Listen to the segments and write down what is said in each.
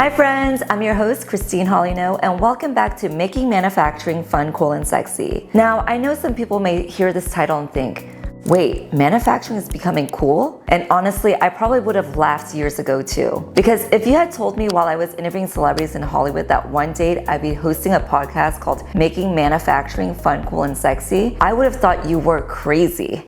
Hi friends, I'm your host Christine Hollino and welcome back to Making Manufacturing Fun, Cool, and Sexy. Now, I know some people may hear this title and think, wait, manufacturing is becoming cool? And honestly, I probably would have laughed years ago too. Because if you had told me while I was interviewing celebrities in Hollywood that one day I'd be hosting a podcast called Making Manufacturing Fun, Cool, and Sexy, I would have thought you were crazy.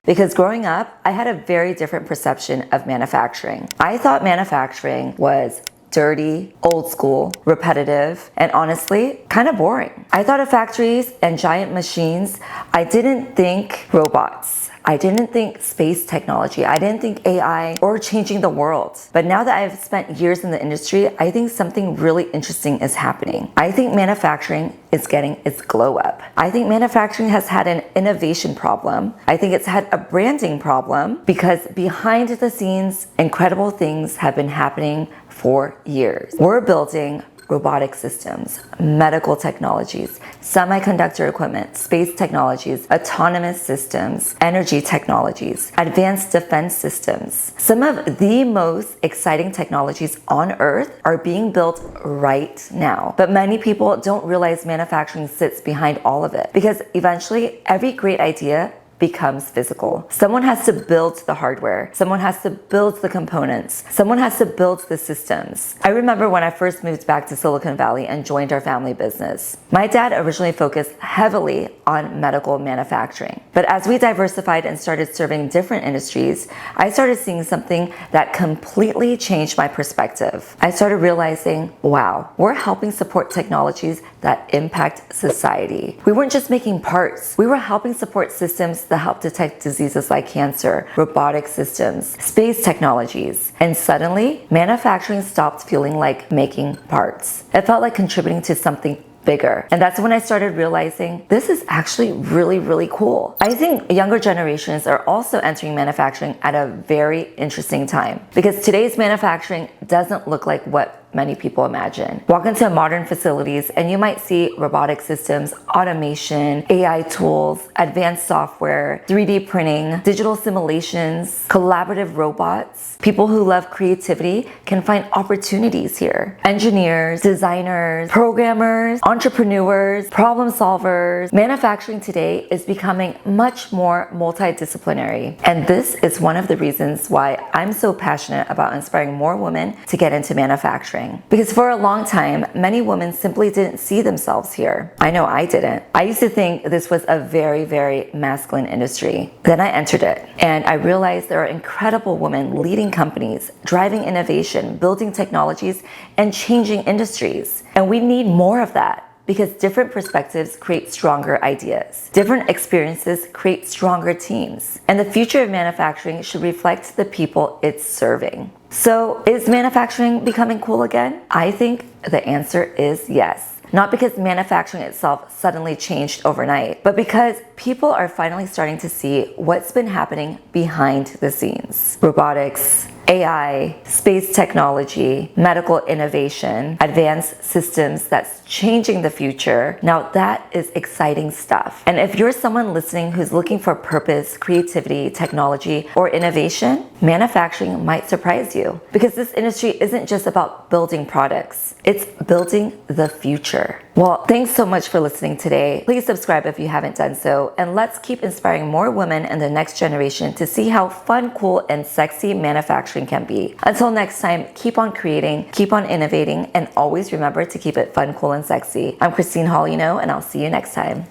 Because growing up, I had a very different perception of manufacturing. I thought manufacturing was dirty, old school, repetitive, and honestly, kind of boring. I thought of factories and giant machines. I didn't think robots. I didn't think space technology. I didn't think AI or changing the world. But now that I've spent years in the industry, I think something really interesting is happening. I think manufacturing is getting its glow up. I think manufacturing has had an innovation problem. I think it's had a branding problem because behind the scenes, incredible things have been happening for years. We're building robotic systems, medical technologies, semiconductor equipment, space technologies, autonomous systems, energy technologies, advanced defense systems. Some of the most exciting technologies on Earth are being built right now. But many people don't realize manufacturing sits behind all of it because eventually every great idea becomes physical. Someone has to build the hardware. Someone has to build the components. Someone has to build the systems. I remember when I first moved back to Silicon Valley and joined our family business. My dad originally focused heavily on medical manufacturing. But as we diversified and started serving different industries, I started seeing something that completely changed my perspective. I started realizing, wow, we're helping support technologies that impact society. We weren't just making parts. We were helping support systems that help detect diseases like cancer, robotic systems, space technologies. And suddenly, manufacturing stopped feeling like making parts. It felt like contributing to something bigger. And that's when I started realizing this is actually really, really cool. I think younger generations are also entering manufacturing at a very interesting time because today's manufacturing doesn't look like what many people imagine. Walk into modern facilities and you might see robotic systems, automation, AI tools, advanced software, 3D printing, digital simulations, collaborative robots. People who love creativity can find opportunities here. Engineers, designers, programmers, entrepreneurs, problem solvers. Manufacturing today is becoming much more multidisciplinary. And this is one of the reasons why I'm so passionate about inspiring more women to get into manufacturing. Because for a long time, many women simply didn't see themselves here. I know I didn't. I used to think this was a very, very masculine industry. Then I entered it and I realized there are incredible women leading companies, driving innovation, building technologies, and changing industries. And we need more of that. Because different perspectives create stronger ideas. Different experiences create stronger teams. And the future of manufacturing should reflect the people it's serving. So, is manufacturing becoming cool again? I think the answer is yes. Not because manufacturing itself suddenly changed overnight, but because people are finally starting to see what's been happening behind the scenes. Robotics, AI, space technology, medical innovation, advanced systems that's changing the future. Now that is exciting stuff. And if you're someone listening who's looking for purpose, creativity, technology, or innovation, manufacturing might surprise you because this industry isn't just about building products. It's building the future. Well, thanks so much for listening today. Please subscribe if you haven't done so, and let's keep inspiring more women in the next generation to see how fun, cool, and sexy manufacturing can be. Until next time, keep on creating, keep on innovating, and always remember to keep it fun, cool, and sexy. I'm Christine Hollino, and I'll see you next time.